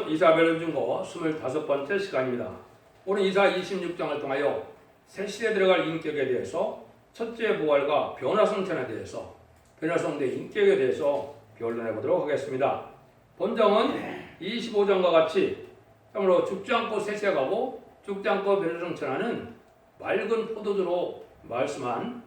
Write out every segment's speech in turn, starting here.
이사벨은 중고 25번째 시간입니다. 오늘 이사 26장을 통하여 새 시대에 들어갈 인격에 대해서 첫째 부활과 변화성천에 대해서 변화성대 인격에 대해서 변론해 보도록 하겠습니다. 본장은 25장과 같이 참으로 죽지 않고 새시대가고 죽지 않고 변화성천하는 맑은 포도주로 말씀한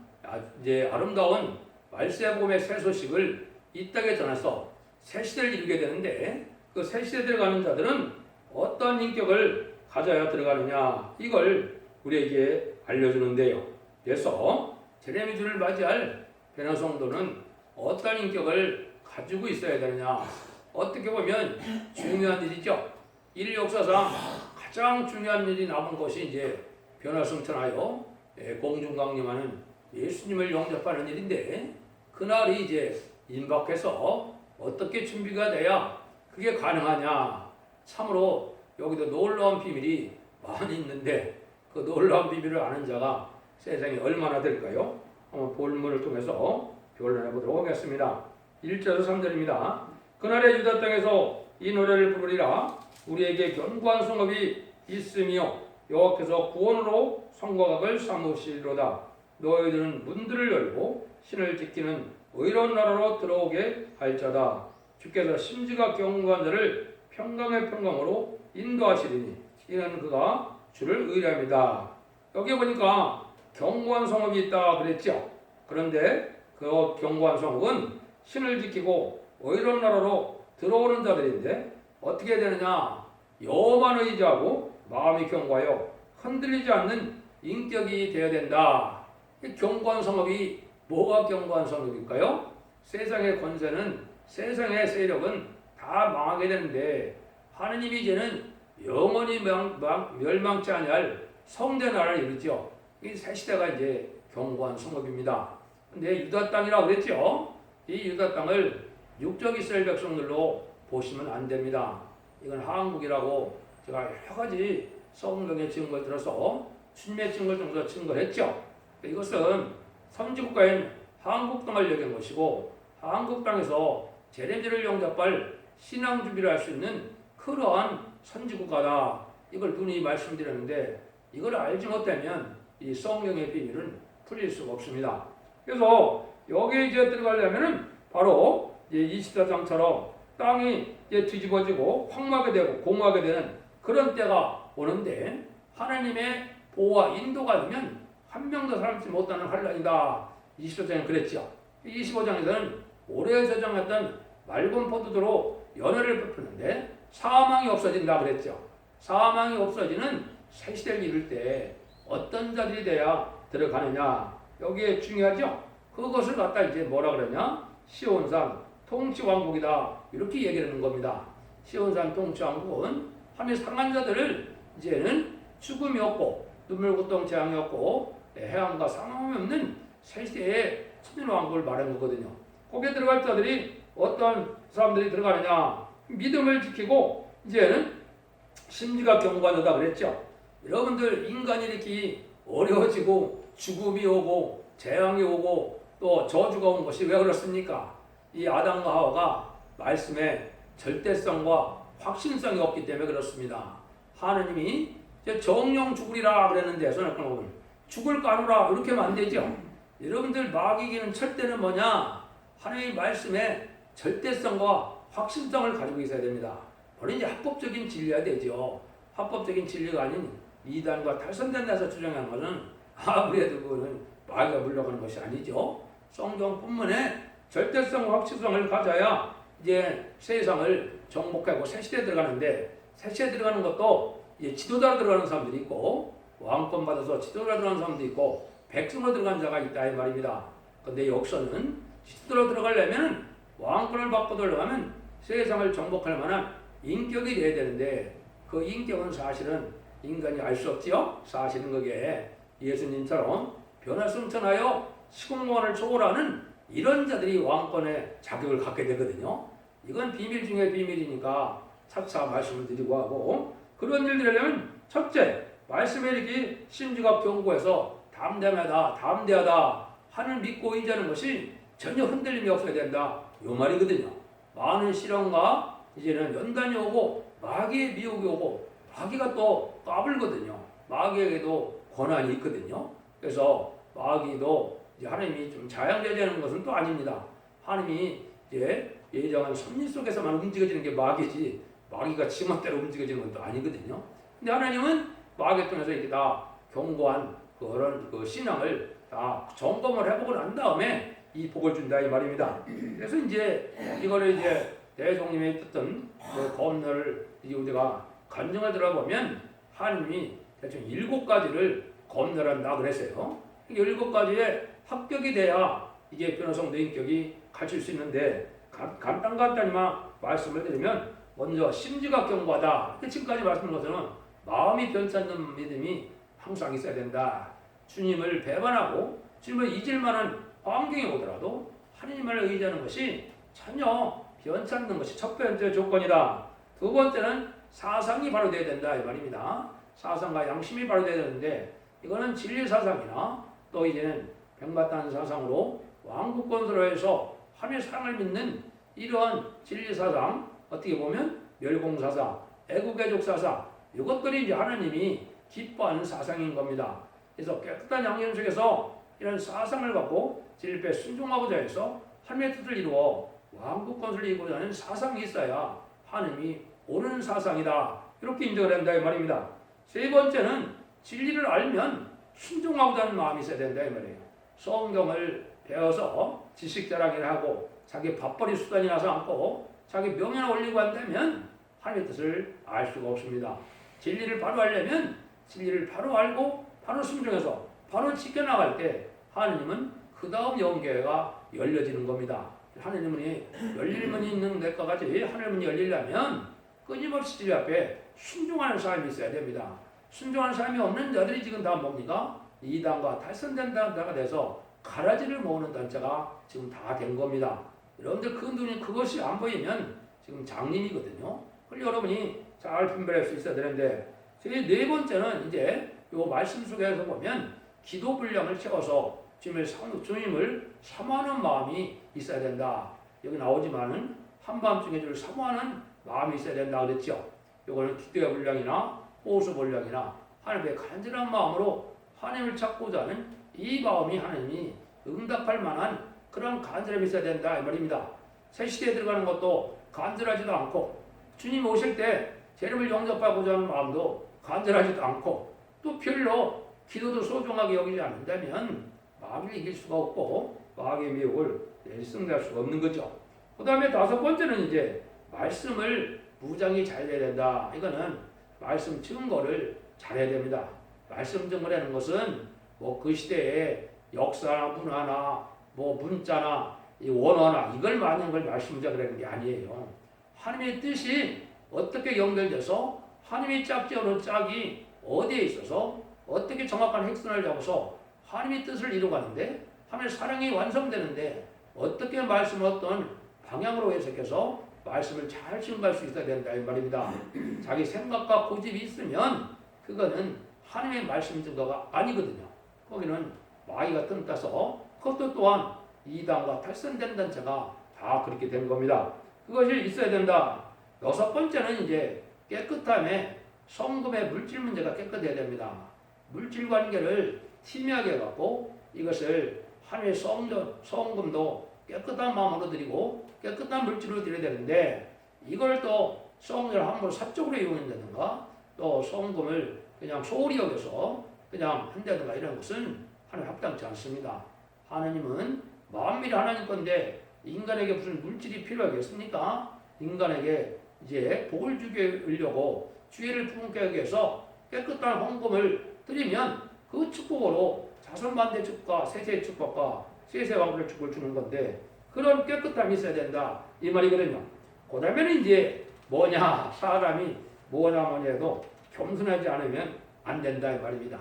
아름다운 말세봄의 새 소식을 이 땅에 전해서 새 시대를 이루게 되는데 그 새 시대에 들어가는 자들은 어떤 인격을 가져야 들어가느냐 이걸 우리에게 알려주는데요. 그래서 제레미주를 맞이할 변화성도는 어떤 인격을 가지고 있어야 되느냐 어떻게 보면 중요한 일이죠. 인류 역사상 가장 중요한 일이 남은 것이 이제 변화성천하여 공중강림하는 예수님을 영접하는 일인데 그날이 이제 임박해서 어떻게 준비가 돼야 그게 가능하냐. 참으로 여기도 놀라운 비밀이 많이 있는데 그 놀라운 비밀을 아는 자가 세상에 얼마나 될까요? 한번 본문을 통해서 변론해 보도록 하겠습니다. 1절에서 3절입니다. 그날의 유다 땅에서 이 노래를 부르리라. 우리에게 견고한 성읍이 있으며 여호와께서 구원으로 성과 각을 삼으시리로다. 너희들은 문들을 열고 신을 지키는 의로운 나라로 들어오게 할 자다. 주께서 심지가 견고한 자를 평강의 평강으로 인도하시리니 이는 그가 주를 의뢰합니다. 여기 보니까 견고한 성읍이 있다 그랬죠. 그런데 그 견고한 성읍은 신을 지키고 의로운 나라로 들어오는 자들인데 어떻게 되느냐. 여호와만 의지하고 마음이 견고하여 흔들리지 않는 인격이 되어야 된다. 이 견고한 성읍이 뭐가 견고한 성읍일까요? 세상의 권세는 세상의 세력은 다 망하게 되는데 하느님이 이제는 영원히 멸망치 아니할 성대 나라를 이루죠. 이 새 시대가 이제 견고한 성읍입니다. 근데 유다 땅이라고 그랬죠. 이 유다 땅을 육적 이스라엘 백성들로 보시면 안 됩니다. 이건 한국이라고 제가 여러 가지 성경의 증거를 들어서 주님의 증거를 통해서 증거했죠. 이것은 선지국가인 한국 땅을 얘기한 것이고 한국 땅에서 제레미야를 영접할 신앙 준비를 할 수 있는 그러한 선지국가다. 이걸 누누이 말씀드렸는데 이걸 알지 못하면 이 성경의 비밀은 풀릴 수가 없습니다. 그래서 여기에 이제 들어가려면은 바로 이제 24장처럼 땅이 이제 뒤집어지고 황무하게 되고 공허하게 되는 그런 때가 오는데 하나님의 보호와 인도가 되면 한 명도 살지 못하는 환란이다. 24장에 그랬죠. 25장에서는 오래 저장했던 맑은 포도주로 연회를 베푸는데 사망이 없어진다 그랬죠. 사망이 없어지는 새 시대를 이룰 때 어떤 자들이 돼야 들어가느냐 여기에 중요하죠. 그것을 갖다 이제 뭐라 그러냐 시온산 통치왕국이다 이렇게 얘기하는 겁니다. 시온산 통치왕국은 하나님의 상한 자들을 이제는 죽음이 없고 눈물 고통 재앙이 없고 해함과 상함이 없는 새 시대의 천년왕국을 말하는 거거든요. 거기에 들어갈 자들이 어떤 사람들이 들어가느냐 믿음을 지키고 이제는 심지가 견고한 자다 그랬죠. 여러분들 인간이 이렇게 어려워지고 죽음이 오고 재앙이 오고 또 저주가 온 것이 왜 그렇습니까? 이 아담과 하와가 말씀에 절대성과 확신성이 없기 때문에 그렇습니다. 하느님이 정령 죽으리라 그랬는데 선악과는 죽을 까누라 이렇게 하면 안 되죠. 여러분들 마귀기는 철대는 뭐냐? 하나님의 말씀에 절대성과 확신성을 가지고 있어야 됩니다. 바로 이제 합법적인 진리가 되죠. 합법적인 진리가 아닌 이단과 탈선된 데서 주장하는 것은 아무래도 그거는 마귀가 물러가는 것이 아니죠. 성경 본문에 절대성과 확신성을 가져야 이제 세상을 정복하고 새 시대에 들어가는데 새 시대에 들어가는 것도 이제 지도자로 들어가는 사람들이 있고 왕권 받아서 지도자로 들어가는 사람도 있고 백성으로 들어가는 자가 있다 이 말입니다. 근데 역사는 지도자로 들어가려면 왕권을 받고 들어가면 세상을 정복할 만한 인격이 돼야 되는데 그 인격은 사실은 인간이 알 수 없지요. 사실은 그게 예수님처럼 변화성천하여 시공간을 초월하는 이런 자들이 왕권의 자격을 갖게 되거든요. 이건 비밀 중에 비밀이니까 차차 말씀을 드리고 하고 그런 일들을 하려면 첫째 말씀에 이렇게 심지가 견고해서 담대하다 하늘 믿고 의지하는 것이 전혀 흔들림이 없어야 된다 요 말이거든요. 많은 시련과 이제는 연단이 오고 마귀의 미혹이 오고 마귀가 또 까불거든요. 마귀에게도 권한이 있거든요. 그래서 마귀도 이제 하나님이 좀 자양대되는 것은 또 아닙니다. 하나님이 이제 예정한 섭리 속에서만 움직여지는 게 마귀지 마귀가 지멋대로 움직여지는 건 또 아니거든요. 근데 하나님은 마귀 통해서 이렇게 다 견고한 그런 그 신앙을 다 점검을 해보고 난 다음에 이 복을 준다 이 말입니다. 그래서 이제 이거를 이제 대종님의 뜻은 그 검열을 우리가 간증을 들어보면 하나님이 대충 7가지를 검열한다 그랬어요. 7가지에 합격이 돼야 이게 변호성 내인격이 갖출 수 있는데 간단히만 말씀을 드리면 먼저 심지가 견고하다. 지금까지 말씀한 것은 마음이 변찮는 믿음이 항상 있어야 된다. 주님을 배반하고 주님을 잊을 만한 환경이 오더라도 하나님을 의지하는 것이 전혀 변찮는 것이 첫 번째 조건이다. 두 번째는 사상이 바로 되어야 된다 이 말입니다. 사상과 양심이 바로 되어야 되는데 이거는 진리 사상이나 또 이제는 백마탄 사상으로 왕국 건설을 해서 하나님의 사랑을 믿는 이러한 진리 사상, 어떻게 보면 멸공 사상, 애국애족 사상, 이것들이 이제 하나님이 기뻐하는 사상인 겁니다. 그래서 깨끗한 양심 속에서 이런 사상을 갖고 진리에 순종하고자 해서 하나님의 뜻을 이루어 왕국 건설을 이루고자 하는 사상이 있어야 하나님이 옳은 사상이다. 이렇게 인정을 한다 이 말입니다. 세 번째는 진리를 알면 순종하고자 하는 마음이 있어야 된다 이 말이에요. 성경을 배워서 지식 자랑을 하고 자기 밥벌이 수단이 나서 않고 자기 명예를 올리고 한다면 하나님의 뜻을 알 수가 없습니다. 진리를 바로 알려면 진리를 바로 알고 바로 순종해서 바로 지켜나갈 때 하나님은 그 다음 영계가 열려지는 겁니다. 하나님은 열릴 문이 있는 데과 같이 하늘 문이 열리려면 끊임없이 진리 앞에 순종하는 사람이 있어야 됩니다. 순종하는 사람이 없는 자들이 지금 다 뭡니까? 이단과 탈선된 단체가 돼서 가라지를 모으는 단체가 지금 다 된 겁니다. 여러분들 그 눈이 그것이 안 보이면 지금 장님이거든요. 그걸 여러분이 잘 분별할 수 있어야 되는데 네 번째는 이제 요 말씀 속에서 보면 기도 분량을 채워서 주님을 사모하는 마음이 있어야 된다. 여기 나오지만은 한밤중에 주를 사모하는 마음이 있어야 된다 그랬죠. 요거는 기도의 분량이나 호소 분량이나 하나님의 간절한 마음으로 하나님을 찾고자 하는 이 마음이 하나님이 응답할 만한 그런 간절함이 있어야 된다 이 말입니다. 새 시대에 들어가는 것도 간절하지도 않고 주님 오실 때 제 이름을 영접하고자 하는 마음도 간절하지도 않고 또 별로 기도도 소중하게 여기지 않는다면 마귀를 이길 수가 없고 마귀의 미혹을 승리할 수가 없는 거죠. 그 다음에 다섯 번째는 이제 말씀을 무장이 잘 돼야 된다. 이거는 말씀 증거를 잘해야 됩니다. 말씀 증거라는 것은 뭐 그 시대의 역사나 문화나 뭐 문자나 이 원어나 이걸 많은 걸 말씀자 그러는 게 아니에요. 하나님의 뜻이 어떻게 연결돼서 하나님의 짝지 않은 짝이 어디에 있어서 어떻게 정확한 핵선을 잡아서 하나님의 뜻을 이루어가는데 하나님의 사랑이 완성되는데 어떻게 말씀을 어떤 방향으로 해석해서 말씀을 잘 증거할 수 있어야 된다 이 말입니다. 자기 생각과 고집이 있으면 그거는 하나님의 말씀 증거가 아니거든요. 거기는 마귀가 뜸따서 그것도 또한 이단과 탈선된 단체가 다 그렇게 된 겁니다. 그것이 있어야 된다. 여섯 번째는 이제 깨끗함에 성금의 물질 문제가 깨끗해야 됩니다. 물질 관계를 희미하게 갖고 이것을 하나님의 성금도 깨끗한 마음으로 드리고 깨끗한 물질로 드려야 되는데 이걸 또 성을 함부로 사적으로 이용한다든가 또 성금을 그냥 소홀히 여겨서 그냥 한다든가 이런 것은 하나님 합당치 않습니다. 하나님은 만물이 하나님 건데 인간에게 무슨 물질이 필요하겠습니까? 인간에게 이제 복을 주려고 주의를 품게 하기 위해서 깨끗한 헌금을 드리면 그 축복으로 자손만대 축복과 세세의 축복과 세세왕국의 축복을 주는 건데 그런 깨끗함이 있어야 된다 이 말이거든요. 그 다음에는 이제 뭐냐 사람이 뭐냐 해도 겸손하지 않으면 안 된다 이 말입니다.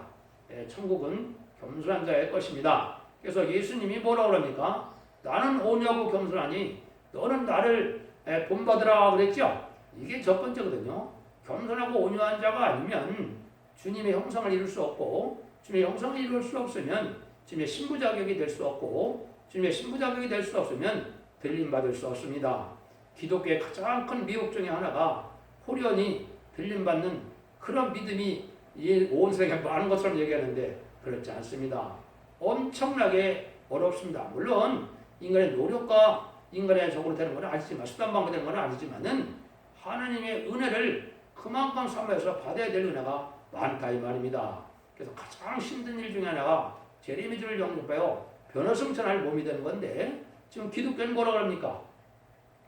천국은 겸손한 자의 것입니다. 그래서 예수님이 뭐라고 그럽니까? 나는 오냐고 겸손하니 너는 나를 본받으라 그랬죠. 이게 첫 번째거든요. 겸손하고 온유한 자가 아니면 주님의 형상을 이룰 수 없고 주님의 형상을 이룰 수 없으면 주님의 신부 자격이 될 수 없고 주님의 신부 자격이 될 수 없으면 들림받을 수 없습니다. 기독교의 가장 큰 미혹 중에 하나가 호련히 들림받는 그런 믿음이 온 세상에 많은 것처럼 얘기하는데 그렇지 않습니다. 엄청나게 어렵습니다. 물론 인간의 노력과 인간의 적으로 되는 건 아니지만 수단방으로 되는 건 아니지만은 하나님의 은혜를 그만큼 삼아서 받아야 될 은혜가 많다 이 말입니다. 그래서 가장 힘든 일 중에 하나가 제레미주를 영접하여 변화성천할 몸이 되는 건데 지금 기독교는 뭐라 그럽니까?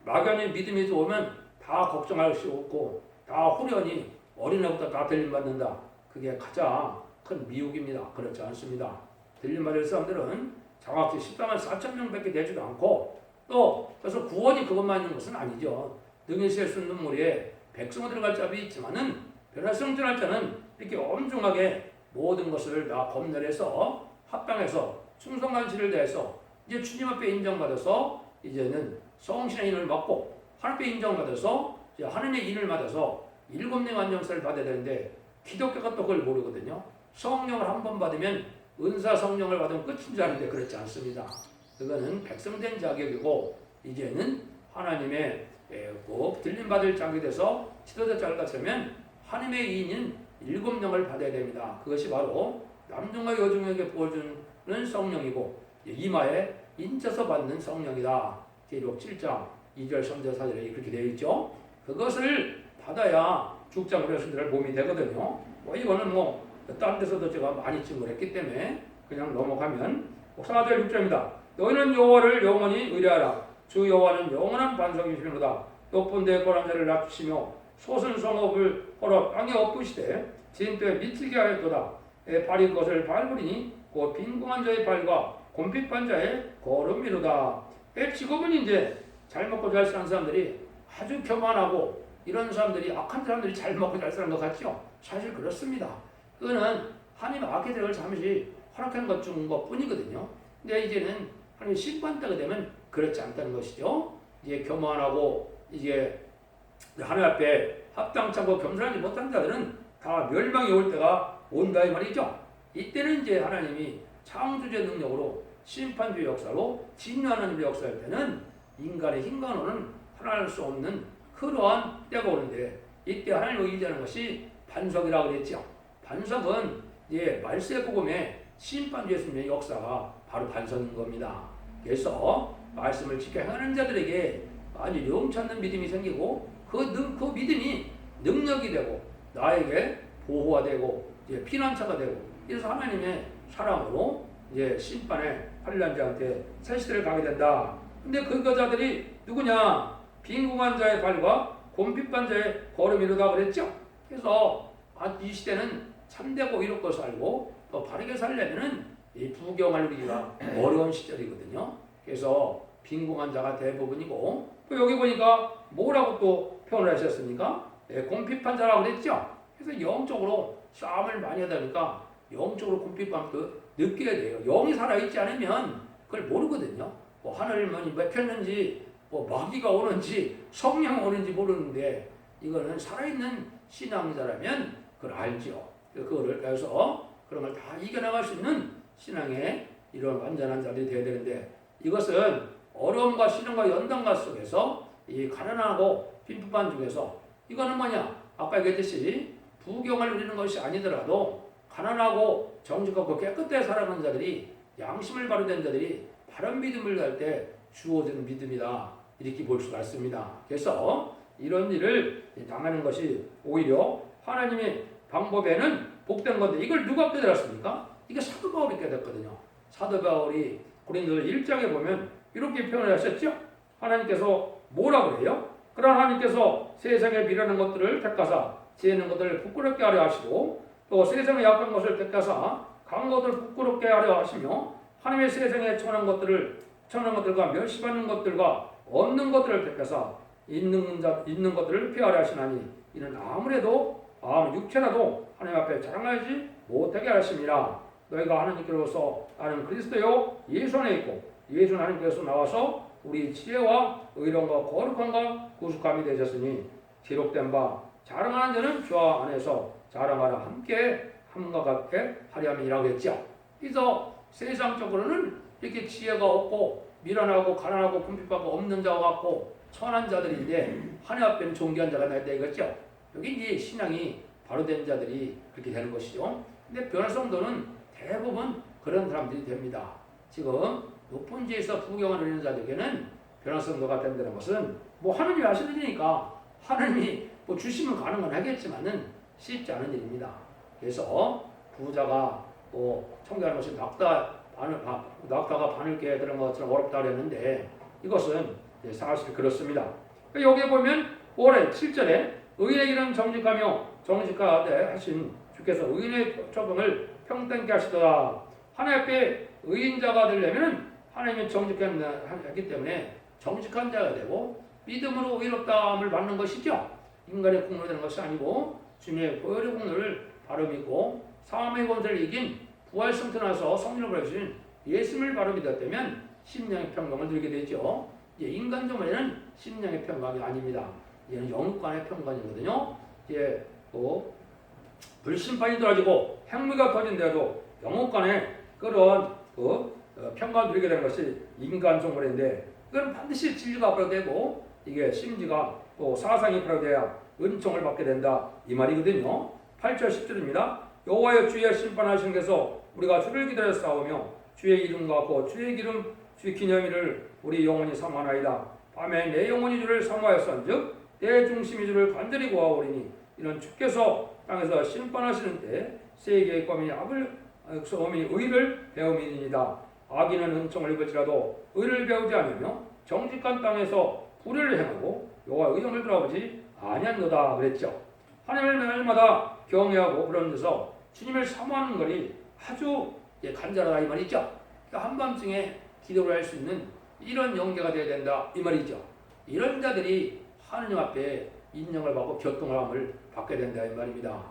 막연히 믿음이 좋으면 다 걱정할 수 없고 다 후련히 어린애부터 다 들림받는다. 그게 가장 큰 미혹입니다. 그렇지 않습니다. 들림받을 사람들은 정확히 14만 4천 명밖에 되지도 않고 또 그래서 구원이 그것만 있는 것은 아니죠. 능히 셀수 있는 눈물에 백성으로 들어갈 자비 있지만은 변화성전할 자는 이렇게 엄중하게 모든 것을 다 검열해서 합당해서 충성관시를 대해서 이제 주님 앞에 인정받아서 이제는 성신의 인을 받고 하나님 앞에 인정받아서 이제 하나님의 인을 받아서 7대 완전세를 받아야 되는데 기독교가 또 그걸 모르거든요. 성령을 한 번 받으면 은사 성령을 받으면 끝인 줄 아는데 그렇지 않습니다. 그거는 백성된 자격이고 이제는 하나님의 들림받을 자격이 돼서 지도자 자격을 갖추면 하나님의 이인인 7명을 받아야 됩니다. 그것이 바로 남중과 여중에게 부어주는 성령이고 이마에 인쳐서 받는 성령이다. 계시록 7장 2절 3절 4절에 그렇게 되어 있죠. 그것을 받아야 죽장으로 여러분들 몸이 되거든요. 이거는 딴 데서도 제가 많이 증거했기 때문에 그냥 넘어가면 4절 6절입니다. 너희는 여호와를 영원히 의뢰하라. 주 여호와는 영원한 반석이시로다. 높은 데에 거한 자를 낮추시며 솟은 성읍을 헐어 땅에 엎으시되 진토에 미치게 하였도다. 발이 것을 밟으리니 곧 빈궁한 자의 발과 곰핍한 자의 걸음이로다. 지금은 이제 잘 먹고 잘 사는 사람들이 아주 교만하고 이런 사람들이 악한 사람들이 잘 먹고 잘 사는 것 같죠? 사실 그렇습니다. 그거는 하나님 악의 대를 잠시 허락한 것 중 것뿐이거든요. 근데 이제는 하나님 심판 때가 되면 그렇지 않다는 것이죠. 이제 교만하고 이제 하나님 앞에 합당찮고 겸손하지 못한 자들은 다 멸망이 올 때가 온다 이 말이죠. 이때는 이제 하나님이 창조주의 능력으로 심판주의 역사로 진노하는 역사할 때는 인간의 힘과로는 하나할 수 없는 그러한 때가 오는데 이때 하나님을 의지하는 것이 반석이라고 그랬죠. 반석은 말세 복음의 심판주의 승리의 역사가 바로 반석인 겁니다. 그래서 말씀을 지켜 행하는 자들에게 아주 영찮는 믿음이 생기고 그 믿음이 능력이 되고 나에게 보호가 되고 피난처가 되고 그래서 하나님의 사랑으로 심판의 환난 자한테 새 시대를 가게 된다. 근데 그 자들이 누구냐? 빈궁한 자의 발과 곰핍한 자의 걸음이로다 그랬죠. 그래서 이 시대는 참되고 이롭고 살고 또 바르게 살려면은 이 부경을 누리기가 어려운 시절이거든요. 그래서 빈궁한 자가 대부분이고 또 여기 보니까 뭐라고 또 표현을 하셨습니까? 곰핍한 자라고 그랬죠. 그래서 영적으로 싸움을 많이 하다 보니까 영적으로 곰핍함도 느껴야 돼요. 영이 살아있지 않으면 그걸 모르거든요. 하늘문이 맺혔는지 마귀가 오는지 성령이 오는지 모르는데 이거는 살아있는 신앙자라면 그걸 알죠. 그거를 그래서 그런 걸 다 이겨나갈 수 있는 신앙의 이런 완전한 자들이 되어야 되는데 이것은 어려움과 시련과 연단과 속에서 이 가난하고 빈부반 중에서 이거는 뭐냐? 아까 얘기했듯이 부경을 누리는 것이 아니더라도 가난하고 정직하고 깨끗하게 살아가는 자들이 양심을 바르는 자들이 바른 믿음을 갈 때 주어지는 믿음이다. 이렇게 볼 수가 있습니다. 그래서 이런 일을 당하는 것이 오히려 하나님의 방법에는 복된 건데 이걸 누가 깨달았습니까? 이게 사도 바울이 깨닫거든요. 사도 바울이 고린도서 1장에 보면 이렇게 표현을 하셨죠. 하나님께서 뭐라고 해요? 그러나 하나님께서 세상에 미련한 것들을 택하사 지혜 있는 것들을 부끄럽게 하려 하시고 또 세상에 약한 것을 택하사 강한 것들을 부끄럽게 하려 하시며 하나님의 세상에 천한 것들과 멸시받는 것들과 없는 것들을 택하사 있는 것들을 피하려 하시나니 이는 아무래도 육체라도 하나님 앞에 자랑하지 못하게 하심이라. 너희가 하나님께로서 나는 그리스도요 예수 안에 있고 예수 하나님께서 나와서 우리 지혜와 의로움과 거룩함과 구속함이 되셨으니 기록된 바 자랑하는 자는 주 안에서 자랑하라 함께 함과 같게 하려 함이라고 했죠. 그래서 세상적으로는 이렇게 지혜가 없고 미련하고 가난하고 궁핍하고 없는 자와 같고 천한 자들인데 하나님 앞에는 존귀한 자가 나있다 이거죠. 여기 이제 신앙이 바로 된 자들이 그렇게 되는 것이죠. 근데 변화성도는 대부분 그런 사람들이 됩니다. 지금 높은 지에서 부경을 누리는 자들에게는 변화성도가 된다는 것은 뭐 하느님이 하시는 일이니까 하느님이 뭐 주시면 가능은 하겠지만은 쉽지 않은 일입니다. 그래서 부자가 뭐 청결하는 것이 낙타가 바늘 깨 그런 것처럼 어렵다 그랬는데 이것은 사실 그렇습니다. 여기에 보면 올해 7절에 의인의 길은 정직하며 정직하되 하신 주께서 의인의 적응을 평등케 하시더라. 하나님 앞에 의인자가 되려면 하나님이 정직했기 때문에 정직한 자가 되고 믿음으로 의롭다함을 받는 것이죠. 인간의 공로로 되는 것이 아니고 주님의 보혈의 공로를 바로 믿고 사함의 권세를 이긴 부활승천 나서 성령을 보여주신 예수님을 바로 믿었다면 심령의 평강을 누리게 되죠. 인간적으로는 심령의 평강이 아닙니다. 얘는 영육간의 평강이거든요. 뭐 불심판이 떨어지고 행위가 터진데도 영육간의 그런 평강을 누리게 되는 것이 인간 종물인데 그건 반드시 진리가 앞으로 되고 이게 심지가 또 사상이 앞으로 돼야 은총을 받게 된다 이 말이거든요. 8절 10절입니다. 여호와여 주의 심판하신 께서 우리가 주를 기다려 싸우며 주의 이름과 곧 주의 기름 주의 기념일을 우리 영혼이 사모하나이다. 밤에 내 영혼이 주를 사모하였은즉 내 중심이 주를 간절히 구하오리니 이는 주께서 땅에서 심판하시는 때 세계의 검이 어미 의를 배움이니이다. 악인은 은총을 입을지라도 의를 배우지 않으며 정직한 땅에서 불의를 행하고 여호와의 의정을 돌아보지 아니한도다 그랬죠. 하나님을 날마다 경외하고 그런 데서 주님을 사모하는 것이 아주 간절하다 이 말이죠. 그러니까 한밤중에 기도를 할 수 있는 이런 영계가 되어야 된다 이 말이죠. 이런 자들이 하느님 앞에 인정을 받고 교통함을 받게 된다 이 말입니다.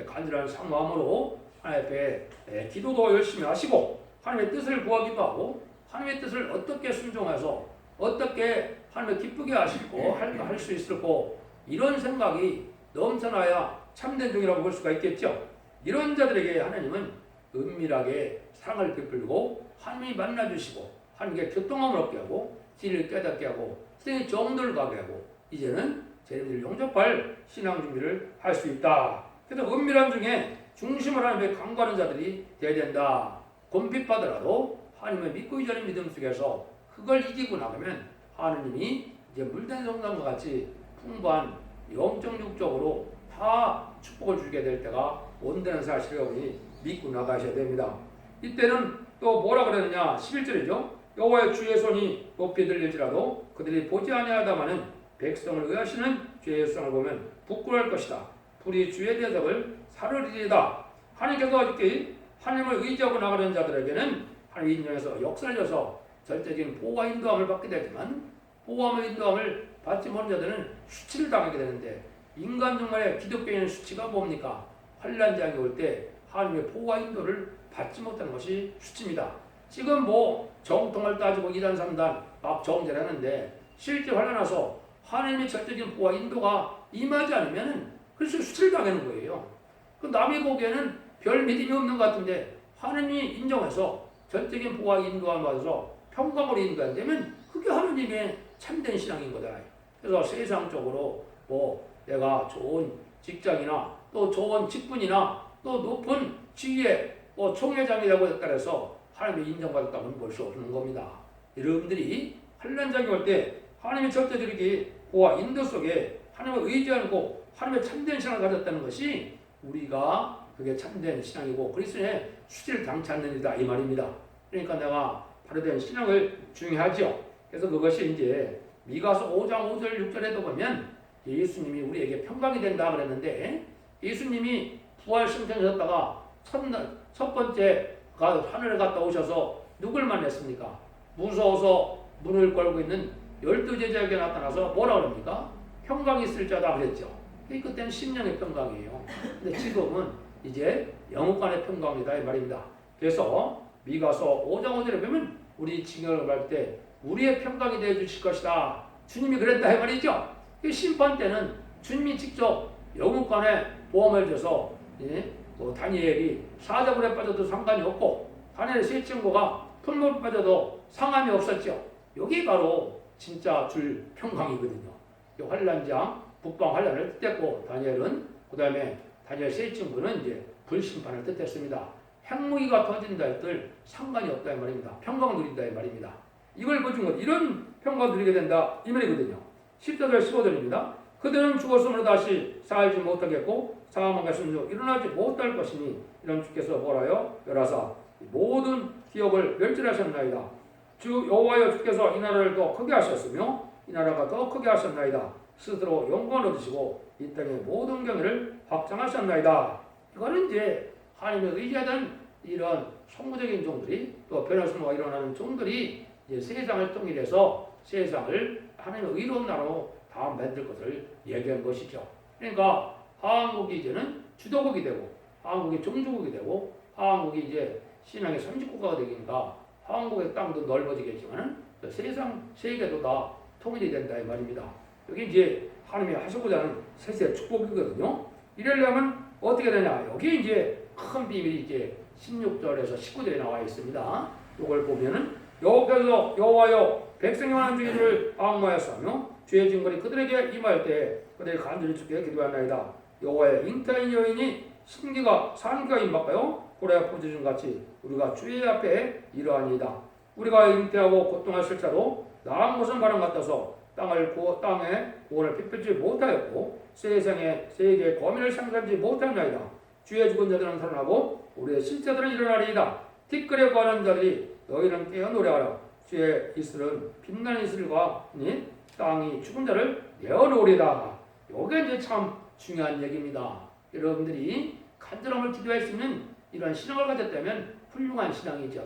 간절한 사모함으로 하나님 앞에 기도도 열심히 하시고 하나님의 뜻을 구하기도 하고 하나님의 뜻을 어떻게 순종해서 어떻게 하나님을 기쁘게 하시고 할 수 있을까 이런 생각이 넘쳐나야 참된 종이라고 볼 수가 있겠죠. 이런 자들에게 하나님은 은밀하게 사랑을 베풀고 하나님이 만나주시고 하나님께 교통함을 얻게 하고 진리를 깨닫게 하고 세상의 정도를 가게 하고 이제는 재림을 용접할 신앙 준비를 할 수 있다. 그래서 은밀한 중에 중심을 하나님께 간구하는 자들이 되어야 된다. 곤핍하더라도 하나님을 믿고 이전의 믿음 속에서 그걸 이기고 나가면 하나님이 이제 물된 성당과 같이 풍부한 영적 육적으로 다 축복을 주게 될 때가 온다는 사실을 여러분이 믿고 나가셔야 됩니다. 이때는 또 뭐라 그러느냐 11절이죠. 여호와의 주의 손이 높이 들릴지라도 그들이 보지 아니하다마는 백성을 의하시는 주의 성을 보면 부끄러울 것이다. 불이 주의 대적을 사르리이다. 하나님께서 어저께 하나님을 의지하고 나가는 자들에게는 하나님 인정해서 역사져서 절대적인 보호와 인도함을 받게 되지만 보호와 인도함을 받지 못하는 자들은 수치를 당하게 되는데 인간 중간에 기독교인의 수치가 뭡니까? 환난장이 올 때 하나님의 보호와 인도를 받지 못하는 것이 수치입니다. 지금 뭐 정통을 따지고 2단 3단 막 정죄를 하는데 실제 환난 와서 하나님의 절대적인 보호와 인도가 임하지 않으면 그래서 수치를 당하는 거예요. 그 남이 보기에는 별 믿음이 없는 것 같은데 하나님이 인정해서 절대적인 보호와 인도함을 받아서 평강으로 인도한다면 그게 하나님의 참된 신앙인 거다. 그래서 세상적으로 뭐 내가 좋은 직장이나 또 좋은 직분이나 또 높은 지위에 뭐 총회장이라고 했다 해서 하나님의 인정받았다면 볼 수 없는 겁니다. 여러분들이 환난장이 올 때 하나님의 절대적인 보호와 인도 속에 하나님을 의지하고 하나님의 참된 신앙을 가졌다는 것이 우리가 그게 참된 신앙이고 그리스도의 수치를 당치 않는 일이다 이 말입니다. 그러니까 내가 바로된 신앙을 중요하죠. 그래서 그것이 이제 미가서 5장 5절 6절에도 보면 예수님이 우리에게 평강이 된다 그랬는데 예수님이 부활 승천하셨다가 첫 번째 하늘에 갔다 오셔서 누굴 만났습니까? 무서워서 문을 걸고 있는 12제자에게 나타나서 뭐라 그럽니까? 평강이 있을 자다 그랬죠. 그때는 심령의 평강이에요. 근데 지금은 이제 영혼간의 평강이다 이 말입니다. 그래서 미가서 5장 5절에 보면 우리 징역을 받을 때 우리의 평강이 되어 주실 것이다. 주님이 그랬다 이 말이죠. 심판 때는 주님이 직접 영혼간에 보험을 줘서 뭐 다니엘이 사자굴에 빠져도 상관이 없고 다니엘의 세 친구가 풀물에 빠져도 상함이 없었죠. 여기 바로 진짜 줄 평강이거든요. 환난장 북방 환란을 뜻했고 다니엘은 그 다음에 다니엘 세 친구는 이제 불심판을 뜻했습니다. 핵무기가 터진다 했을 상관이 없다 이 말입니다. 평강 누린다 이 말입니다. 이걸 보여준 것 이런 평강 누리게 된다 이 말이거든요. 14절 15절입니다. 그들은 죽었으므로 다시 살지 못하겠고 사망한 것은 일어나지 못할 것이니 이런 주께서 뭐라요? 멸하사 모든 기업을 멸절하셨나이다. 주 여호와여 주께서 이 나라를 더 크게 하셨으며 이 나라가 더 크게 하셨나이다. 스스로 영광을 얻으시고 이 땅의 모든 경외를 확장하셨나이다. 이거는 이제 하나님의 의지하던 이런 성부적인 종들이 또 변화선호가 일어나는 종들이 이제 세상을 통일해서 세상을 하나님의 의로운 나라로 다 만들 것을 얘기한 것이죠. 그러니까 한국이 이제는 주도국이 되고 한국이 종주국이 되고 한국이 이제 신앙의 선진국가가 되니까 한국의 땅도 넓어지겠지만 세상 세계도 다 통일이 된다 이 말입니다. 여기 이제 하나님이 하시고자 하는 세세의 축복이거든요. 이러려면 어떻게 되냐? 여기 이제 큰 비밀이 이제 16절에서 19절에 나와 있습니다. 이걸 보면은 여호와께서 여호와여 백성이 많은 주의를 악마였으며 주의 증거리 그들에게 임할 때 그들이 간절히 주께 기도하나이다. 여호와의 잉태인 여인이 신기가 산기가 임박하여 고래 포지준 같이 우리가 주의 앞에 이러하니이다. 우리가 잉태하고 고통하실 자도 나은 것은 바람 같아서 땅에 구원을 빗필지 못하였고 세상에 세계의 거민을 상상하지 못하나이다. 주의 죽은 자들은 살아나고 우리의 실자들은 일어나리이다. 티끌에 관한 자들이 너희는 깨어 노래하라. 주의 이슬은 빛나는 이슬과 땅이 죽은 자를 내어놓으리다. 이게 이제 참 중요한 얘기입니다. 여러분들이 간절함을 기도할 수 있는 이런 신앙을 가졌다면 훌륭한 신앙이죠.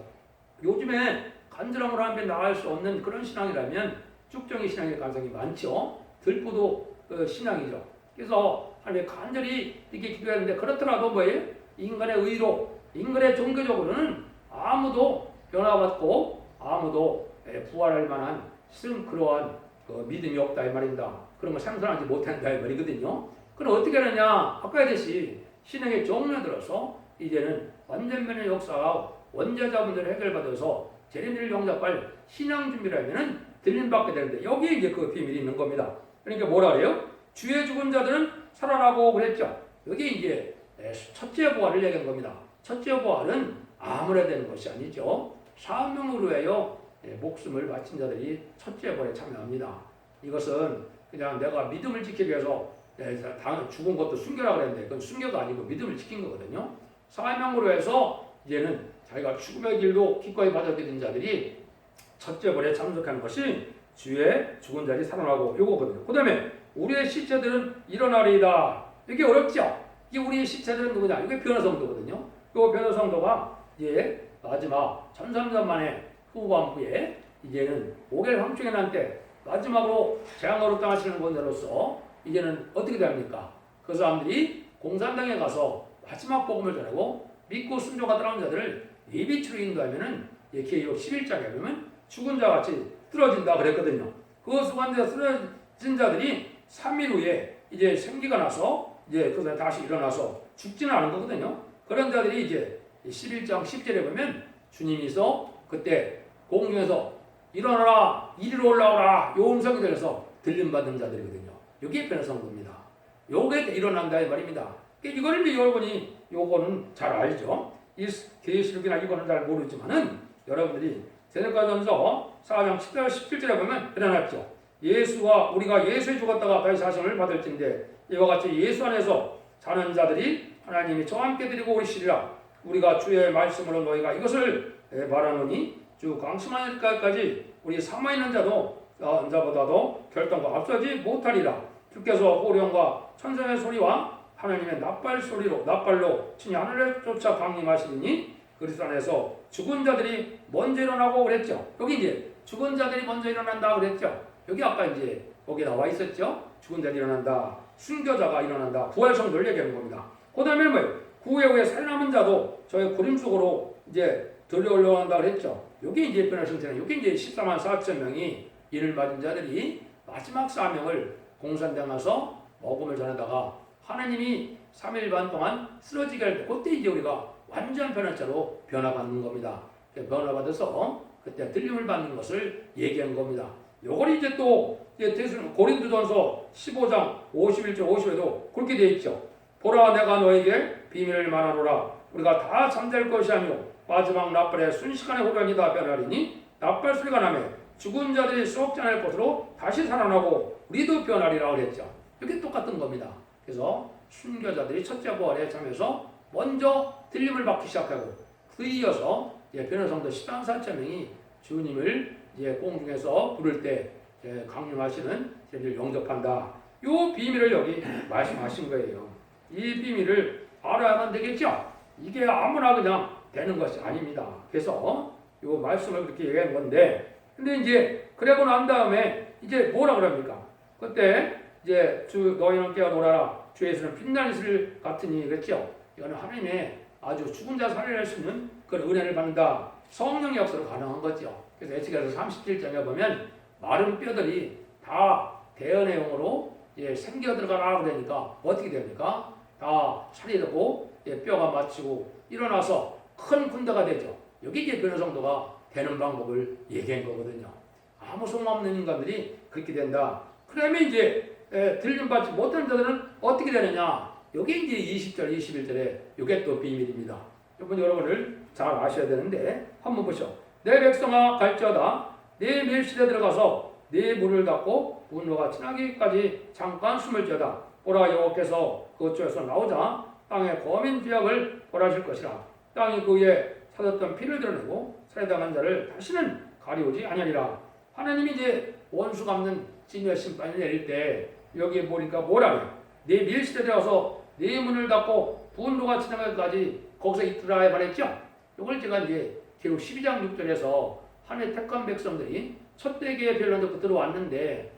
요즘에 간절함으로 하면 나갈 수 없는 그런 신앙이라면 쭉정이 신앙일 가능성이 많죠. 들보도 신앙이죠. 그래서 하나님 간절히 이렇게 기도했는데 그렇더라도 뭐예요? 인간의 의로, 인간의 종교적으로는 아무도 변화받고 아무도 부활할 만한 그러한 믿음이 없다 이 말입니다. 그런 거 상상하지 못한다 이 말이거든요. 그럼 어떻게 하느냐? 아까 했듯이 신앙의 종류에 들어서 이제는 완전면의 역사가 원자자분들을 해결받아서 재림을 용납할 신앙 준비라면은 들림받게 되는데 여기에 이제 그 비밀이 있는 겁니다. 그러니까 뭐라 그래요? 주의 죽은 자들은 살아나고 그랬죠. 여기 이제 첫째 부활을 얘기한 겁니다. 첫째 부활은 아무나 되는 것이 아니죠. 사명으로 해요. 목숨을 바친 자들이 첫째 부활에 참여합니다. 이것은 그냥 내가 믿음을 지키기 위해서 죽은 것도 순교라고 그랬는데 그건 순교가 아니고 믿음을 지킨 거거든요. 사명으로 해서 이제는 자기가 죽음의 길도 기꺼이 받아들인 자들이 첫째 부활에 참석하는 것이 주의 죽은 자들이 살아나고 요거거든요. 그 다음에 우리의 시체들은 일어나리이다. 이게 어렵죠? 이게 우리의 시체들은 누구냐? 이게 변화성도거든요. 요 변화성도가 이제 마지막 1300년 만에 후반부에 이제는 오겔 황충에 난 때 마지막으로 재앙으로 당하시는 분들로서 이제는 어떻게 됩니까? 그 사람들이 공산당에 가서 마지막 복음을 전하고 믿고 순종하 따라온 자들을 예비치로 인도하면은 계시록 11장에 보면 죽은 자 같이 쓰러진다 그랬거든요. 그 수관대에 쓰러진 자들이 3일 후에 이제 생기가 나서 이제 그 사람이 다시 일어나서 죽지는 않은 거거든요. 그런 자들이 이제 11장 10절에 보면 주님이서 그때 공중에서 일어나라 이리로 올라오라 요 음성이 들려서 들림받은 자들이거든요. 이게 변화성도입니다. 요게 일어난다 이 말입니다. 이거를 이제 여러분이 요거는 잘 알죠. 이 계시록이나 이거는 잘 모르지만은 여러분들이 데살로니가전서 4장 10절 17절에 보면 일어났죠. 우리가 예수에 죽었다가 다시 사심을 받을진데 이와 같이 예수 안에서 사는 자들이 하나님이 저와 함께 드리고 오리시리라. 우리가 주의 말씀으로 너희가 이것을 말하노니 주 강심하는 날까지 우리 사망있는 자보다도 결단과 앞서지 못하리라. 주께서 호령과 천사의 소리와 하나님의 낫발로 친히 하늘에 쫓아 강림하시니 그리스도 안에서 죽은 자들이 먼저 일어나고 그랬죠. 여기 이제 죽은 자들이 먼저 일어난다 그랬죠. 여기 아까 이제 거기 나와 있었죠. 죽은 자들이 일어난다. 순교자가 일어난다. 부활 성도를 얘기하는 겁니다. 그 다음에 뭐예요? 구회 후에 살아남은 자도 저희 구림 속으로 이제 들려 올라간다 그랬죠. 여기 이제 변화 형태는 여기 이제 14만 4천 명이 이를 맞은 자들이 마지막 사명을 공산당에서 복음을 전하다가 하나님이 3일 반 동안 쓰러지게 할 때 그때 이제 우리가 완전 변화자로 변화받는 겁니다. 변화받아서 그때 들림을 받는 것을 얘기한 겁니다. 요걸 이제 또 고린도전서 15장 51절 50에도 그렇게 되어 있죠. 보라 내가 너에게 비밀을 말하노라. 우리가 다 잠잘 것이 아니오 마지막 나팔의 순식간에 후련이다 변하리니 나팔 소리가 나매 죽은 자들이 썩지 않을 것으로 다시 살아나고 우리도 변하리라 그랬죠. 이렇게 똑같은 겁니다. 그래서 순교자들이 첫째 부활에 참여해서 먼저 들림을 받기 시작하고 그 이어서 변호성도 14,000명이 주님을 공중에서 부를 때 강림하시는 제를 영접한다. 이 비밀을 여기 말씀하신 거예요. 이 비밀을 알아야만 되겠죠. 이게 아무나 그냥 되는 것이 아닙니다. 그래서 이 말씀을 그렇게 얘기한 건데, 근데 이제 그러고 난 다음에 이제 뭐라 그럽니까? 그때 이제 주 너희는 깨어 놀아라. 주에서는 빛나는 이슬 같으니 그랬죠. 이거는 하나님의 아주 죽은 자 살려낼 수 있는 그런 은혜를 받는다. 성령의 역사로 가능한 거죠. 그래서 에스겔서 37장에 보면 마른 뼈들이 다 대언의 영으로 생겨 들어가라 그러니까 어떻게 됩니까? 다 살이 되고 뼈가 맞추고 일어나서 큰 군대가 되죠. 여기 이제 변호성도가 되는 방법을 얘기한 거거든요. 아무 소망 없는 인간들이 그렇게 된다. 그러면 이제 들림받지 못하는 자들은 어떻게 되느냐? 여기 이제 20절, 21절에 이게 또 비밀입니다. 이번 여러분을 잘 아셔야 되는데 한번 보시오. 내 백성아 갈지어다 내 멸실에 들어가서 내 문을 닫고 분노가 지나기까지 잠깐 숨을 지어다. 보라 여호와께서 그쪽에서 나오자 땅의 거민 죄악을 벌하실 것이라. 땅이 그 위에 사졌던 피를 드러내고 살해당한 자를 다시는 가리우지 아니하리라. 하나님이 이제 원수 갚는 진노의 심판을 내릴 때 여기 보니까 뭐라고요? 내 멸실에 들어가서 내 문을 닫고 분노가 지나기까지 거기서 있으라 말했죠. 이걸 제가 이제 기록 12장 6절에서 하나님의 택한 백성들이 첫대기의 변론도 들어왔는데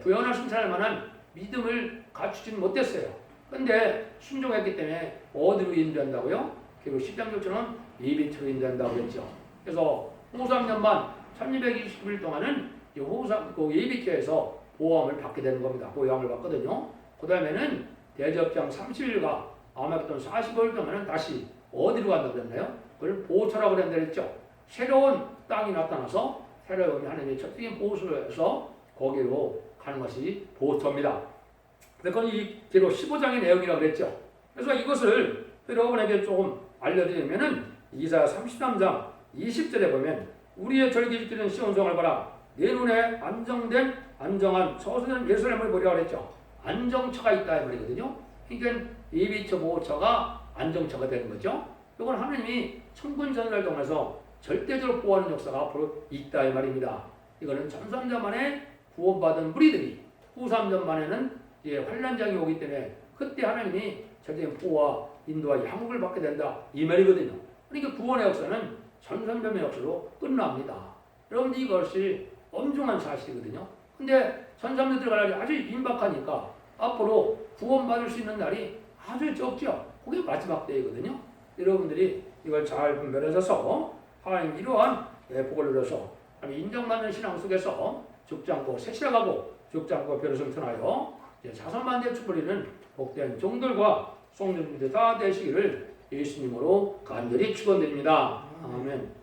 구원하신 사람 만한 믿음을 갖추지는 못했어요. 근데 순종했기 때문에 어디로 인도한다고요? 기록 10장 6절은 예비처로 인도한다고 그랬죠. 그래서 후 3년만 1220일 동안은 예비처에서 보호함을 받게 되는 겁니다. 보호함을 받거든요. 그 다음에는 대접장 30일과 아마겟돈 45일 동안은 다시 어디로 간다고 그랬나요? 그걸 보호처라고 그랬죠. 새로운 땅이 나타나서 새로운 하나님의 첫적인 보호소에서 거기로 가는 것이 보호처입니다. 그건 이 기록 15장의 내용이라고 그랬죠. 그래서 이것을 여러분에게 조금 알려드리면은 이사야 33장 20절에 보면 우리의 절기지키는 시온성을 봐라. 내 눈에 안정한 처소된 예루살렘을 보리라 그랬죠. 안정처가 있다 이 말이거든요. 그러니까 예비처 보호처가 안정처가 되는 거죠. 이건 하나님이 천군전을 통해서 절대적으로 보호하는 역사가 앞으로 있다 이 말입니다. 이거는 전삼전만에 구원받은 무리들이 후삼전만에는 환란장이 오기 때문에 그때 하나님이 절대적인 보호와 인도와 양육을 받게 된다 이 말이거든요. 그러니까 구원의 역사는 전삼전의 역사로 끝납니다. 여러분들 이것이 엄중한 사실이거든요. 근데 전삼전 들어갈 날이 아주 임박하니까 앞으로 구원받을 수 있는 날이 아주 적죠. 그게 마지막 때이거든요. 여러분들이 이걸 잘 분별하셔서 하나님 이러한 복을 누려서 인정받는 신앙 속에서 죽지 않고 세실하고 죽지 않고 별을 통하여 자선만대 축복이는 복된 종들과 성도님들 다 되시기를 예수님으로 간절히 축원드립니다. 아멘.